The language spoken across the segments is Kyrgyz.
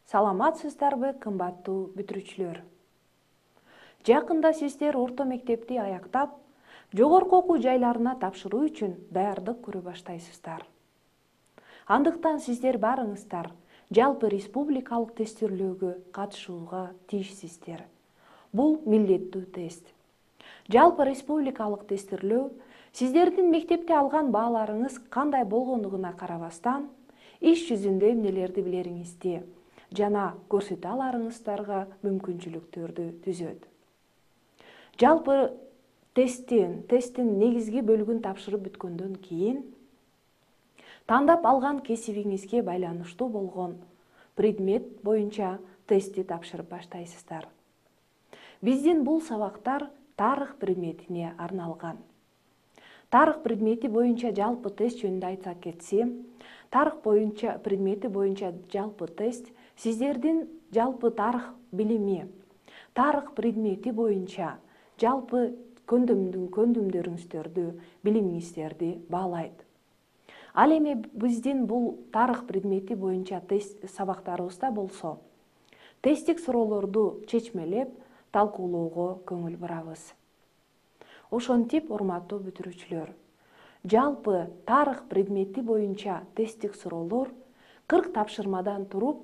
Саламатсыздарбы, кымбаттуу бүтүрүүчүлөр. Жакында сиздер орто мектепти аяктап, жогорку окуу жайларына тапшыруу үчүн даярдык көрө баштайсыздар. Андыктан сиздер барыңыздар жалпы республикалык тестирлөөгө катышууга тийишсиздер. Бул милдеттүү тест. Жалпы республикалык тестирлөө сиздердин мектепте алган бааларыңыз кандай болгондугуна карабастан, иш жүзүндө эмнелерди билериңизди жана көрсөтө аларыңыздарга мүмкүнчүлүктөрдү түзөт. Жалпы тесттин негизги бөлүгүн тапшырып бүткөндөн кийин тандап алган кесибиңизге байланыштуу болгон предмет боюнча тестти тапшырып баштайсыздар. Биздин бул сабактар тарых предметине арналган. Тарых предмети боюнча жалпы тест жөнүндө айта кетсем, тарых предмети боюнча жалпы тест сиздердин жалпы тарых билими, тарых предмети боюнча жалпы көндүмдөрүңүздөрдү, билимиңиздерди баалайт. Ал эми биздин бул тарых предмети боюнча тест сабактарыбызда болсо, тесттик суроолорду чечмелеп, талкуулоого көңүл бурабыз. Ошентип, урматтуу бүтүрүүчүлөр, жалпы тарых предмети боюнча тесттик суроолор 40 тапшырмадан туруп,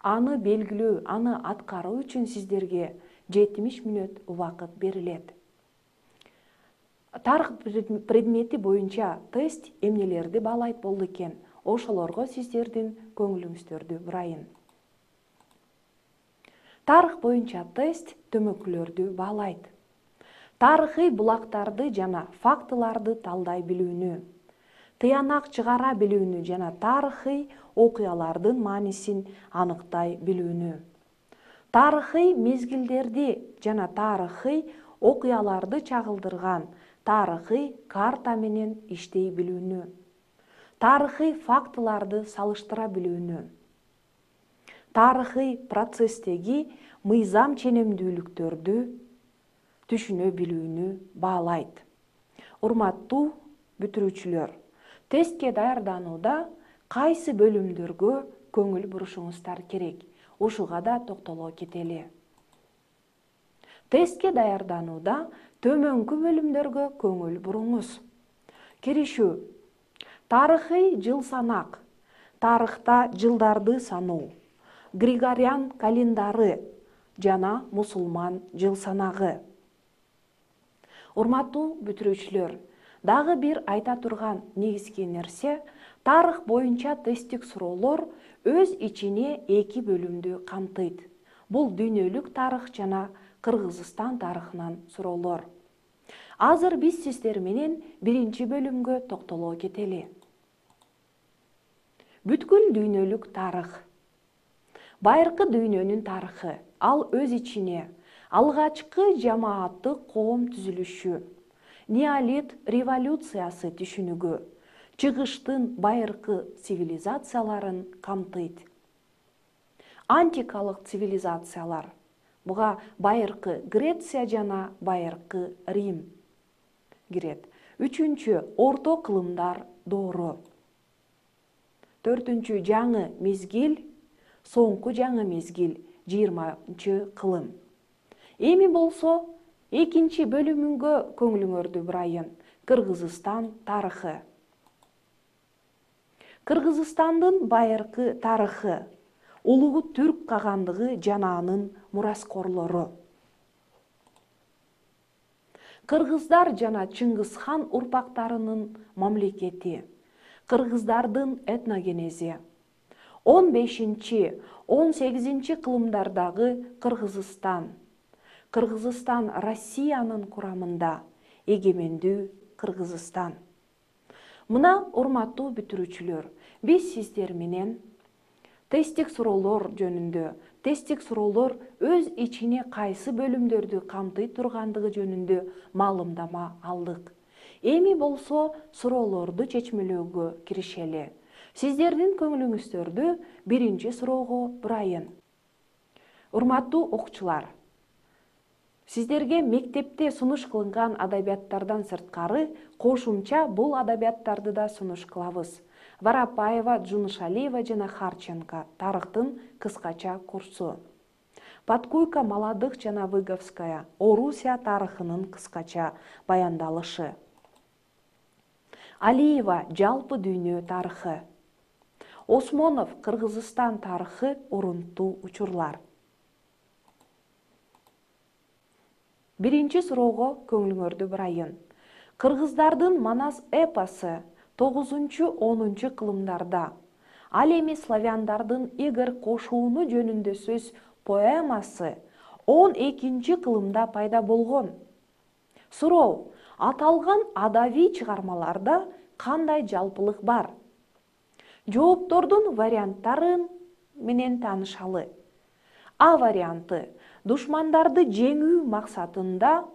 аны белгилөө, аны аткаруу үчүн сиздерге 70 мүнөт убакыт берилет. Тарых предмети боюнча тест эмнелерди баалайт болду экен, ошолорго сиздердин көңүлүңүздөрдү бурайын. Тарых боюнча тест төмөкүлөрдү баалайт. Тарыхый булактарды жана фактыларды талдай билүүнү, тыянак чыгара билүүнү жана тарыхый окуялардын маанисин аныктай билүүнү, тарыхый мезгилдерди жана тарыхый окуяларды чагылдырган тарыхый карта менен иштей билүүнү, тарыхый фактыларды салыштыра билүүнү, тарыхый процесстеги мыйзам ченемдүүлүктөрдү түшүнө билүүнү баалайт. Урматтуу бүтүрүүчүлөр, тестке даярданууда кайсы бөлүмдөргө көңүл бурушуңуздар керек? Ушуга да токтоло кетели. Тестке даярданууда төмөнкү бөлүмдөргө көңүл буруңуз. Киришүү: тарыхый жыл санак, тарыхта жылдарды саноо, Григориан календары жана мусулман жыл санагы. Урматтуу бүтүрүүчүлөр, дагы бир айта турган негизги нерсе, тарых боюнча тесттик суроолор өз ичине 2 бөлүмдү камтыйт. Бул дүйнөлүк тарых жана Кыргызстан тарыхынан суроолор. Азыр биз сиздер менен биринчи бөлүмгө токтоло кетели. Бүткүл дүйнөлүк тарых. Байыркы дүйнөнүн тарыхы, ал өз ичине алгачкы жамааттык коом түзүлүшү, неолит революциясы түшүнүгү, чыгыштын байыркы цивилизацияларын камтыйт. Антикалык цивилизациялар, буга байыркы Греция жана байыркы Рим кирет. 3-чү орто кылымдар доору. 4-чү жаңы мезгил, соңку жаңы мезгил 20-чы кылым. Эми болсо 2-чи бөлүмүнгө көңүлүңөрдү бурайын. Кыргызстан тарыхы. Кыргызстандын байыркы тарыхы, улуу түрк кагандыгы жана анын мураскорлору. Кыргыздар жана Чыңгызхан урпактарынын мамлекети, кыргыздардын этногенези. 15-18 кылымдардагы Кыргызстан. Кыргызстан Россиянын курамында, эгемендүү Кыргызстан. Мына, урматтуу бүтүрүүчүлөр, биз сиздер менен тесттик суроолор жөнүндө, тесттик суроолор өз ичине кайсы бөлүмдөрдү камтый тургандыгы жөнүндө маалымдама алдык. Эми болсо суроолорду чечмелөөгө киришели. Сиздердин көңүлүңүздөрдү биринчи суроого бурайын. Урматтуу окуучулар, сиздерге мектепте сунуш кылынган адабияттардан сырткары кошумча бул адабияттарды да сунуш кылабыз. Воропаева, Джунушалиева жана Харченко тарыхтын кыскача курсу. Подкуйка Молодых жана Выговская Орусия тарыхынын кыскача баяндалышы. Алиева жалпы дүйнө тарыхы. Осмонов Кыргызстан тарыхы урунтуу учурлар. Биринчи суроого көңүлүңөрдү бурайын. Кыргыздардын Манас эпосы 9-10 кылымдарда, ал эми славяндардын Игорь кошууну жөнүндө сөз поэмасы 12 кылымда пайда болгон. Суроо: аталган адабий чыгармаларда кандай жалпылык бар? Жооптордун варианттары менен таанышалы. А варианты: душмандарды жеңүү максатында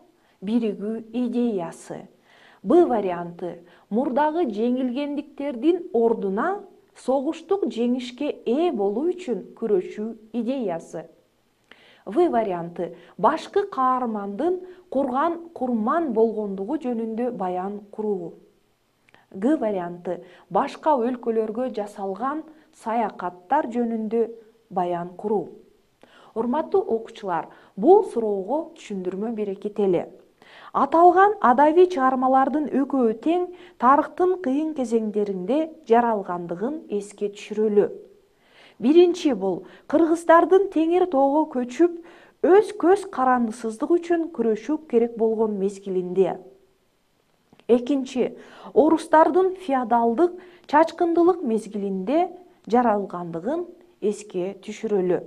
биригүү идеясы. Б варианты: мурдагы жеңилгендиктердин ордуна согуштук жеңишке ээ болуу үчүн күрөшүү идеясы. В варианты: башкы каармандын курман болгондугу жөнүндө баян куруу. Г варианты: башка өлкөлөргө жасалган саякаттар жөнүндө баян куруу. Урматтуу окуучулар, бул суроого түшүндүрмө бере кетели. Аталган адабий чыгармалардын экөөсү тең тарыхтын кыйын кезеңдеринде жаралгандыгын эске түшүрөлү. Биринчи бул кыргыздардын Теңир тоого көчүп, өз көз карандысыздык үчүн күрөшүү керек болгон мезгилинде. Экинчи, орустардын феодалдык чачкындылык мезгилинде жаралгандыгын эске түшүрөлү.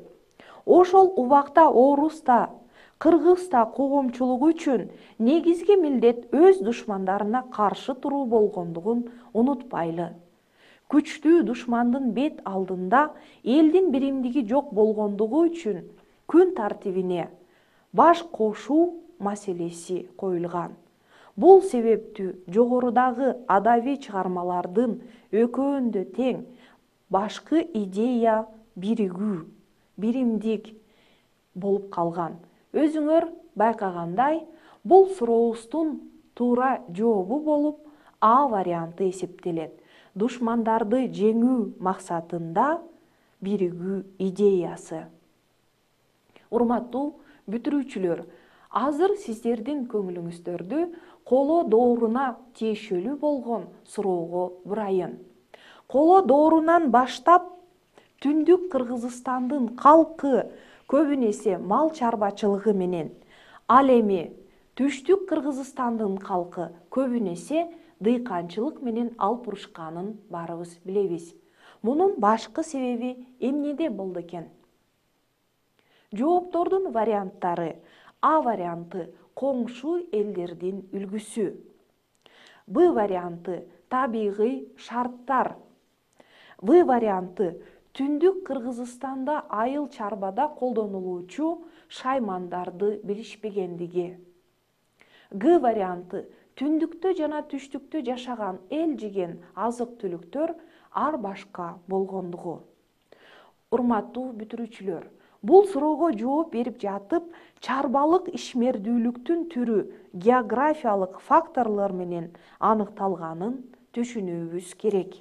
Ошол убакта орус да, кыргыз да коомчулугу үчүн негизги милдет өз душмандарына каршы туруу болгондугун унутпайлы. Күчтүү душмандын бет алдында элдин биримдиги жок болгондугу үчүн күн тартибине баш кошуу маселеси коюлган. Бул себептүү жогорудагы адабий чыгармалардын экөөндө тең башкы идея биригүү, биримдик болуп калган. Өзүңөр байкагандай, бул сурообуздун туура жообу болуп А варианты эсептелет. Душмандарды жеңүү максатында биригүү идеясы. Урматтуу бүтүрүүчүлөр, азыр сиздердин көңүлүңүздөрдү коло дооруна тиешелүү болгон суроого бурайын. Коло доорунан баштап түндүк Кыргызстандын калкы көбүн эсе мал чарбачылыгы менен, ал эми түштүк Кыргызстандын калкы көбүн эсе дыйканчылык менен алпурушканын баарыбыз билебиз. Мунун башкы себеби эмнеде болду экен? Жооптордун варианттары: А варианты коңшу элдердин үлгүсү. Б варианты табигый шарттар. В варианты түндүк Кыргызстанда айыл чарбада колдонулуучу шаймандарды билишпегендиги. Г варианты түндүктө жана түштүктө жашаган эл жеген азык түлүктөр ар башка болгондугу. Урматтуу бүтүрүүчүлөр, бул суроого жооп берип жатып, чарбалык ишмердүүлүктүн түрү географиялык факторлор менен аныкталганын түшүнүүбүз керек.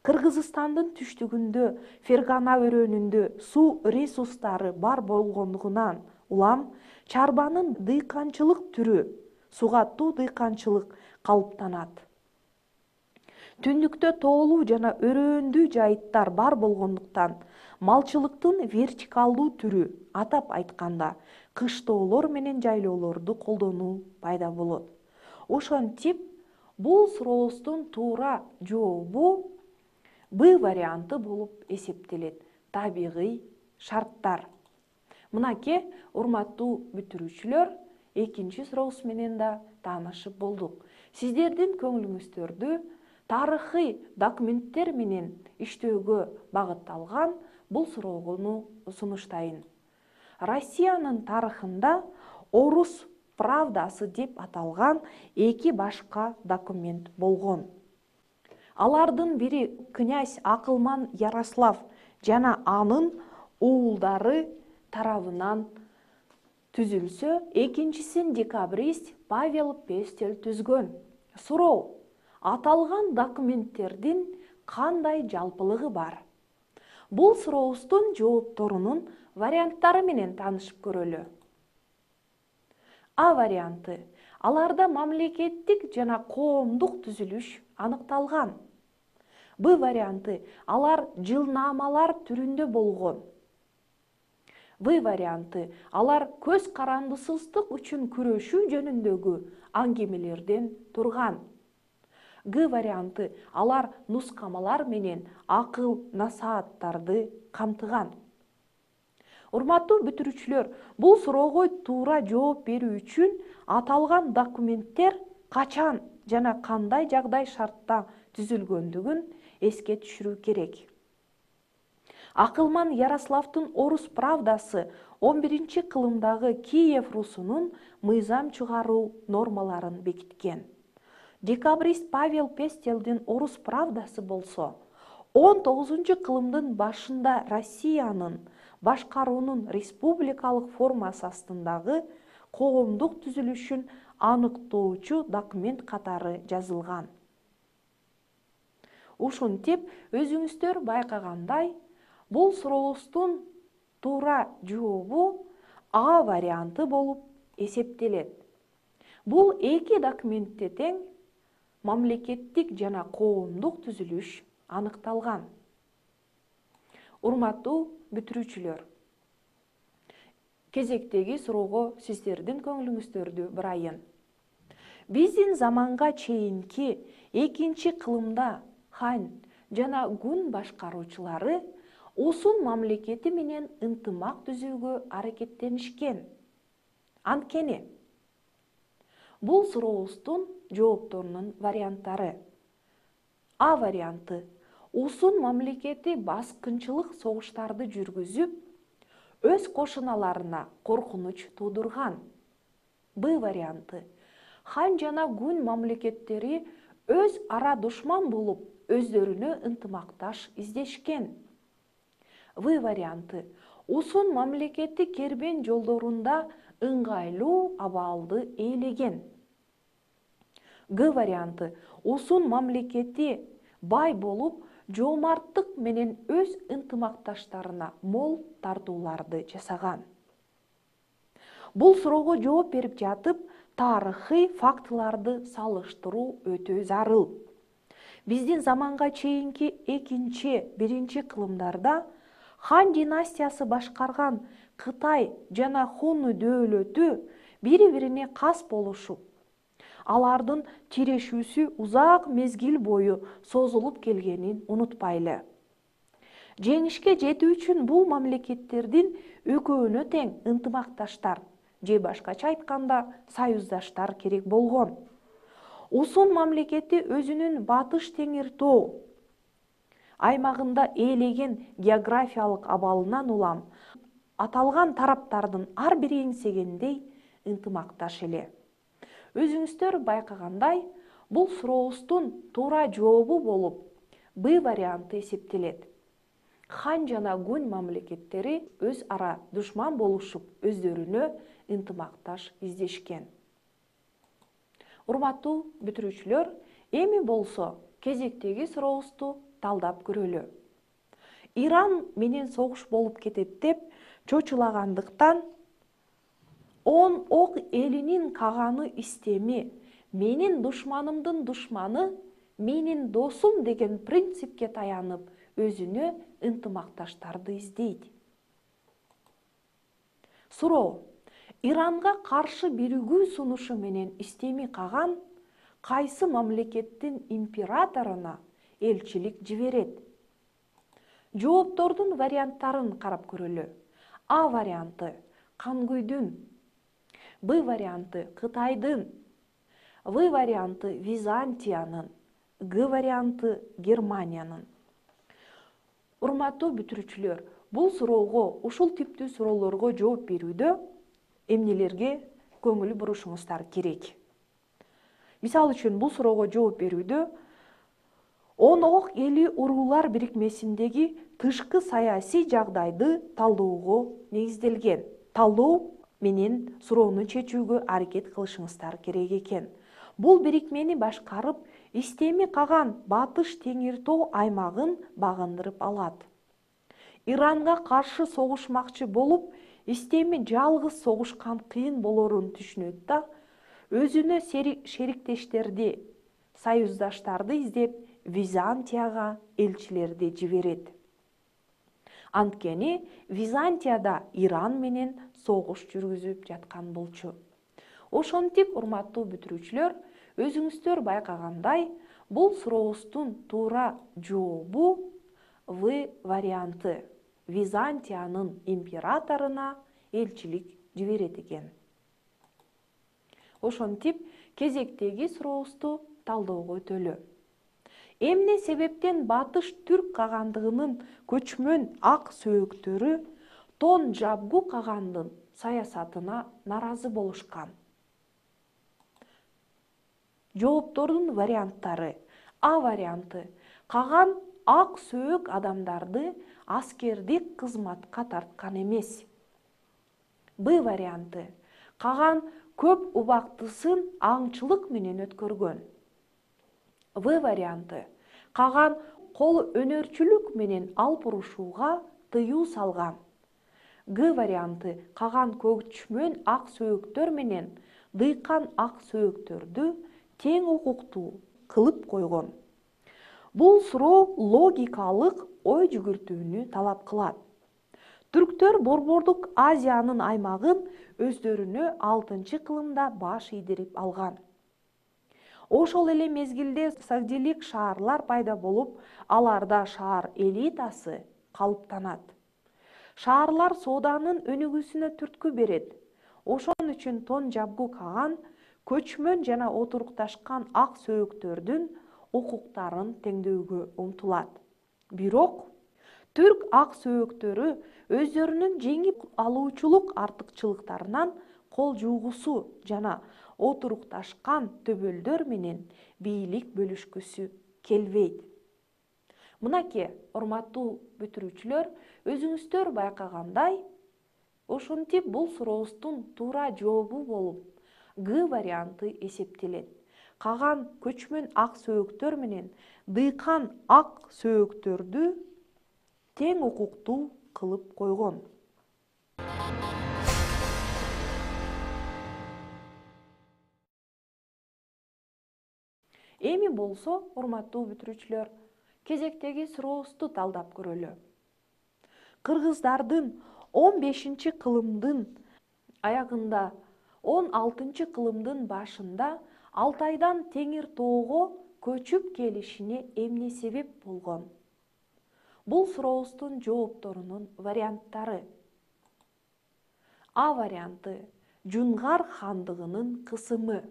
Кыргызстандын түштүгүндө Фергана өрөөнүндө суу ресурстары бар болгондугунан улам чарбанын дыйканчылык түрү сугаттуу дыйканчылык калыптанат. Түндүктө тоолуу жана өрөөндүү жайыттар бар болгондуктан малчылыктын вертикалдуу түрү, атап айтканда, кыштоолор менен жайлоолорду колдонуу пайда болот. Ошентип, бул сурообуздун туура жообу Б варианты болуп эсептелет. Табигый шарттар. Мынакей, урматтуу бүтүрүүчүлөр, экинчи сурообуз менен да таанышып болдук. Сиздердин көңүлүңүздөрдү тарыхый документтер менен иштөөгө багытталган бул суроону сунуштайын. Россиянын тарыхында Орус правдасы деп аталган эки башка документ болгон. Алардын бири князь Акылман Ярослав жана анын уулдары тарабынан түзүлсө, экинчисин декабрист Павел Пестель түзгөн. Суроо: аталган документтердин кандай жалпылыгы бар? Бул сурообуздун жоопторунун варианттары менен таанышып көрөлү. А варианты. Аларда мамлекеттик жана коомдук түзүлүш аныкталган. Б варианты. Алар жылнаамалар түрүндө болгон. В варианты. Алар көз карандысыздык үчүн күрөшүү жөнүндөгү аңгемелерден турган. Г варианты. Алар нускамалар менен акыл насааттарды камтыган. Урматтуу бүтүрүүчүлөр, бул суроого туура жооп берүү үчүн аталган документтер качан жана кандай жагдай шартта түзүлгөндүгүн эске түшүрүү керек. Акылман Ярославдын Орус правдасы 11-кылымдагы Киев Русунун мыйзам чыгаруу нормаларын бекиткен. Декабрист Павел Пестелдин Орус правдасы болсо 19-кылымдын башында Россиянын башкаруунун республикалык формасы астындагы коомдук түзүлүшүн аныктоочу документ катары жазылган. Ушинтип, өзүңүздөр байкагандай, бул сурообуздун туура жообу А варианты болуп эсептелет. Бул эки документте тең мамлекеттик жана коомдук түзүлүш аныкталган. Урматтуу бүтүрүүчүлөр, кезектеги суроого сиздердин көңүлүңүздөрдү бурайын. Биздин заманга чейинки 2-кылымда хан жана гун башкаруучулары Усун мамлекети менен ынтымак түзүүгө аракеттенишкен. Анткени бул сурообуздун жоопторунун варианттары. А варианты. Усун мамлекети баскынчылык согуштарды жүргүзүп, өз кошуналарына коркунуч туудурган. Б варианты. Хан жана гун мамлекеттери өз ара душман болуп, өздөрүнө ынтымакташ издешкен. В варианты. Усун мамлекети кербен жолдорунда ыңгайлуу абалды ээлеген. Г варианты. Усун мамлекети бай болуп, жоомарттык менен өз ынтымакташтарына мол тартууларды жасаган. Бул суроого жооп берип жатып, тарыхый фактыларды салыштыруу өтө зарыл. Биздин заманга чейинки 2-1 кылымдарда хан династиясы башкарган Кытай жана Хуну дөөлөтү бири-бирине кас болушуп, алардын тирешүүсү узак мезгил бою созулуп келгенин унутпайлы. Жеңишке жетүү үчүн бул мамлекеттердин экөөнө тең ынтымакташтар, же башкача айтканда союздаштар керек болгон. Усун мамлекети өзүнүн Батыш Теңир Тоо аймагында ээлеген географиялык абалынан улам аталган тараптардын ар бири эңсегендей ынтымакташ эле. Өзүңүздөр байкагандай, бул сурообуздун туура жообу болуп Б варианты эсептелет. Хан жана гун мамлекеттери өз ара душман болушуп, өздөрүнө ынтымакташ издешкен. Урматтуу бүтүрүүчүлөр, эми болсо кезектеги сурообузду талдап көрөлү. Иран менен согуш болуп кетет деп чочулагандыктан 10 ок элинин каганы истеми, менин душманымдын душманы, менин досум деген принципке таянып, өзүнө ынтымакташтарды издейт. Суроо. Иранга каршы биригүү сунушу менен истеми каган кайсы мамлекеттин императоруна элчилик жиберет? Жооптордун варианттарын карап көрөлү. А варианты Кангуйдун, Б варианты Кытайдын, В варианты Византиянын, Г варианты Германиянын. Урматтуу бүтүрүүчүлөр, бул суроого, ушул типтүү суроолорго жооп берүүдө эмнелерге көңүл бурушуңуздар керек? Мисалы үчүн, бул суроого жооп берүүдө 10 ок эли уруулар бирикмесиндеги тышкы саясий жагдайды талдоого негизделген. Талдоо менен суроону чечүүгө аракет кылышыңыздар керек экен. Бул бирикмени башкарып, Истеми каган Батыш Теңир Тоо аймагын багындырып алат. Иранга каршы согушмакчы болуп, Истеми жалгыз согушкан кыйын болорун түшүнөт да, өзүнө шериктештерди, союздаштарды издеп, Византияга элчилерди жиберет. Анткени Византияда Иран менен согуш жүргүзүп жаткан болчу. Ошентип, урматтуу бүтүрүүчүлөр, өзүңүздөр байкагандай, бул сурообуздун туура жообу В варианты. Византиянын императоруна элчилик жиберет экен. Ошентип, кезектеги сурообузду талдөөгө өтөлү. Эмне себептен Батыш Түрк кагандыгынын көчмөн ак сөөктөрү Тон Жабгу кагандын саясатына наразы болушкан? Жооптордун варианттары. А варианты. Каган ак сөөк адамдарды аскердик кызматка тарткан эмес. Б варианты. Каган көп убактысын аңчылык менен өткөргөн. В варианты. Каган кол өнөрчүлүк менен алып урушууга тыюу салган. Г варианты. Каган көчмөн ак сөөктөр менен дыйкан ак сөөктөрдү тең укуктуу кылып койгон. Бул суроо логикалык ой жүгүртүүнү талап кылат. Түрктөр Борбордук Азиянын аймагын өздөрүнө 6-кылымда баш ийдирип алган. Ошол эле мезгилде сагдилик шаарлар пайда болуп, аларда шаар элитасы калыптанат. Шаарлар сооданын өнүгүүсүнө түрткү берет. Ошон үчүн Тон Жабгу каган көчмөн жана отурукташкан ак сөөктөрдүн укуктарын теңдөөгө умтулат. Бирок түрк ак сөөктөрү өздөрүнүн жеңип алуучулук артыкчылыктарынан кол жуугусу жана отурукташкан төбөлдөр менен бийлик бөлүшкүсү келбейт. Мынакей, урматтуу бүтүрүүчүлөр, өзүңүздөр байкагандай, ошентип бул сурообуздун туура жообу болуп Г варианты эсептелет. Каган көчмөн ак сөөктөр менен дыйкан ак сөөктөрдү тең укуктуу кылып койгон. Эми болсо, урматтуу бүтүрүүчүлөр, кезектеги сурообузду талдап көрөлү. Кыргыздардын 15-кылымдын аягында, 16-кылымдын башында Алтайдан Теңир Тоого көчүп келишине эмне себеп болгон? Бул сурообуздун жоопторунун варианттары. А варианты. Жунгар хандыгынын кысымы.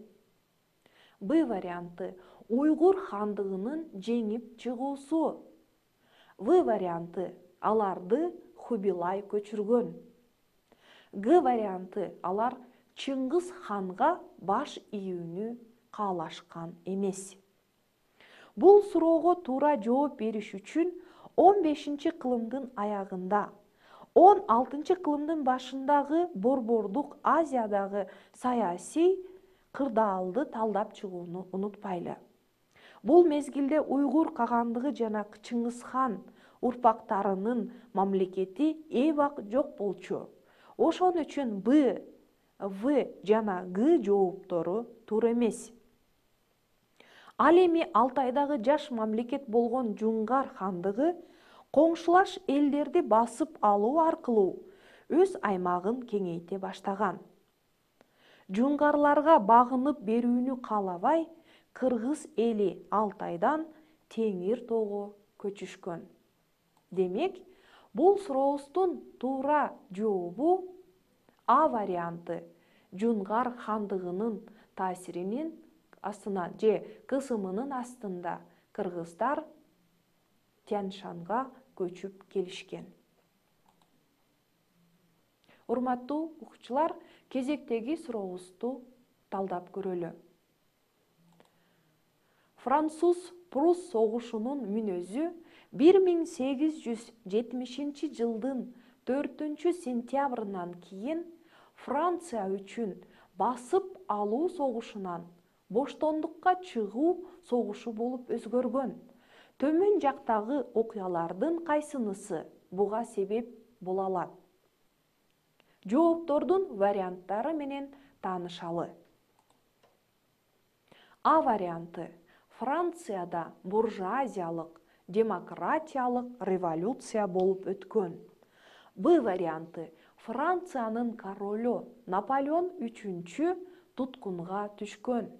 Б варианты. Уйгур хандыгынын жеңип чыгуусу. В варианты. Аларды Хубилай көчүргөн. Г варианты. Алар Чыңгыз ханга баш ийүүнү каалашкан эмес. Бул суроого туура жооп бериш үчүн 15-кылымдын аягында, 16-кылымдын башындагы Борбордук Азиядагы саясий кырдаалды талдап чыгууну унутпайлы. Бул мезгилде уйгур кагандыгы жана Чыңгызхан урпактарынын мамлекети эбак жок болчу. Ошон үчүн Б, В жана Г жооптору туура эмес. Ал эми Алтайдагы жаш мамлекет болгон Жунгар хандыгы коңшулаш элдерди басып алуу аркылуу өз аймагын кеңейте баштаган. Жунгарларга багынып берүүнү каалабай, кыргыз эли Алтайдан Теңир Тоого көчүшкөн. Демек, бул сурообуздун туура жообу А варианты. Жунгар хандыгынын таасиринин астына же кысымынын астында кыргыздар Тянь-Шанга көчүп келишкен. Урматтуу окуучулар, кезектеги сурообузду талдап көрөлү. Француз-Прус согушунун мүнөзү 1870-жылдын 4-сентябрынан кийин Франция үчүн басып алуу согушунан боштондукка чыгуу согушу болуп өзгөргөн? Төмөн жактагы окуялардын кайсынысы буга себеп боло алат? Жооптордун варианттары менен таанышалы. А варианты: Францияда буржуазиялык, демократиялык революция болуп өткөн. Б варианты: Франциянын королу Наполеон III туткунга түшкөн.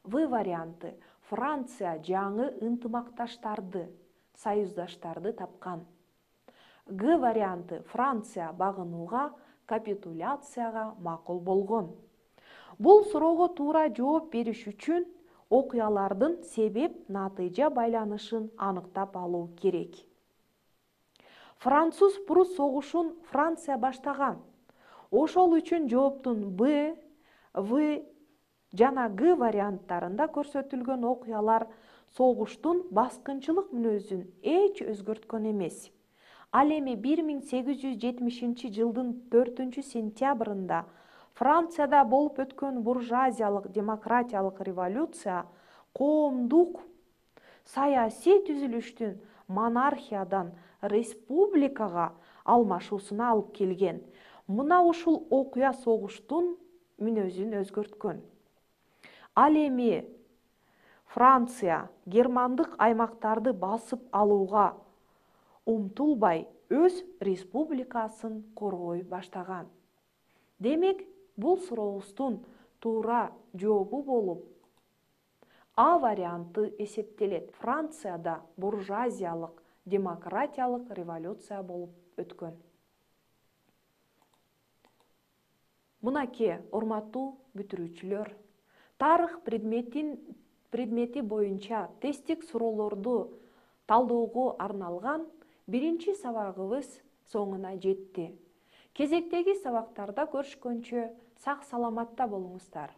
В варианты: Франция жаңы ынтымакташтарды, союздаштарды тапкан. Г варианты: Франция багынууга, капитуляцияга макул болгон. Бул суроого туура жооп бериш үчүн окуялардын себеп-натыйжа байланышын аныктап алуу керек. Француз-прус согушун Франция баштаган. Ошол үчүн жооптун Б, В жана Г варианттарында көрсөтүлгөн окуялар согуштун баскынчылык мүнөзүн эч өзгөрткөн эмес. Ал эми 1870-жылдын 4-сентябрында Францияда болуп өткөн буржуазиялык демократиялык революция коомдук саясий түзүлүштүн монархиядан республикага алмашуусуна алып келген. Мына ушул окуя согуштун мүнөзүн өзгөрткөн. Ал эми Франция германдык аймактарды басып алууга умтулбай, өз республикасын коргой баштаган. Демек, бул сурообуздун туура жообу болуп А варианты эсептелет. Францияда буржуазиялык, демократиялык революция болуп өткөн. Мынакей, урматтуу бүтүрүүчүлөр, тарых предмети боюнча тесттик суроолорду талдөөгө арналган биринчи сабагыбыз соңуна жетти. Кезектеги сабактарда көрүшкөнчө сак саламатта болуңуздар.